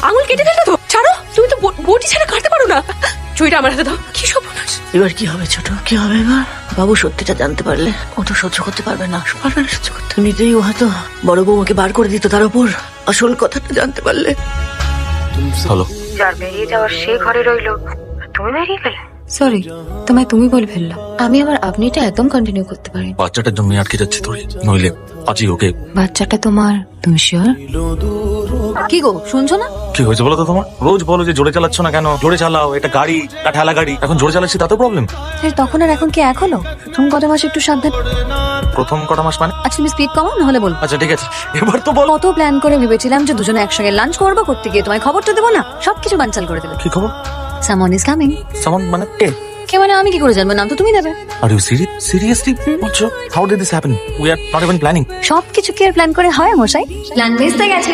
আঙুল কেটে দিলে তো? ছাড়ো, তুমি তো বটি ছাড়া কাটতে পারো না। ছুরিটা আমার হাতে দাও। কি সর্বনাশ! এবার কি হবে ছোট, কি হবে এবার? বাবু সত্যিটা জানতে পারলে ও তো সহ্য করতে পারবে না, পারবে না সহ্য করতে। এমনিতেই ও হয়তো বড় বৌমাকে বার করে দিত, তার উপর আসল কথাটা জানতে পারলে। হ্যালো, যার বেরিয়ে যাওয়ার সে ঘরে রইলো, তুমি বেরিয়ে গেলে। সরি, তোমায় তুমি বলে ফেললাম। আমি আমার আপনিটা একদম কন্টিনিউ করতে পারি। বাচ্চাটার জন্য আটকে যাচ্ছে তোরে, নইলে আজই ওকে। বাচ্চাটা তোমার, তুমি শিওর? কি গো, শুনছো না? কি হয়েছে বলো তো তোমার? রোজ বলো যে জোরে চালাচ্ছ না কেন, জোরে চালাও, এটা গাড়ি, এটা ঠেলা গাড়ি। এখন জোরে চালাচ্ছি তাতেও প্রবলেম? তখন আর এখন কি এক হলো? প্রথম কত মাস একটু সাবধান। প্রথম কটা মাস মানে? আচ্ছা তুমি স্পিড কমাও, নাহলে বলবো। আচ্ছা ঠিক আছে, এবার তো বলো। কত প্ল্যান করে ভেবেছিলাম যে দুজনে একসঙ্গে লাঞ্চ করবো, করতে গিয়ে তোমায় খবরটা দেবো না, সবকিছু বানচাল করে দিলে। কি খবর? Someone is coming. সামান মানে কে? কে মানে আমি কি করে জানবো? নাম তো তুমি দেবে। আর ইউ সিরিয়াসলি বলছো? How did this happen? We are not even planning. সবকিছু কি আর প্ল্যান করে হয় মশাই? প্ল্যান মিস হয়ে গেছে।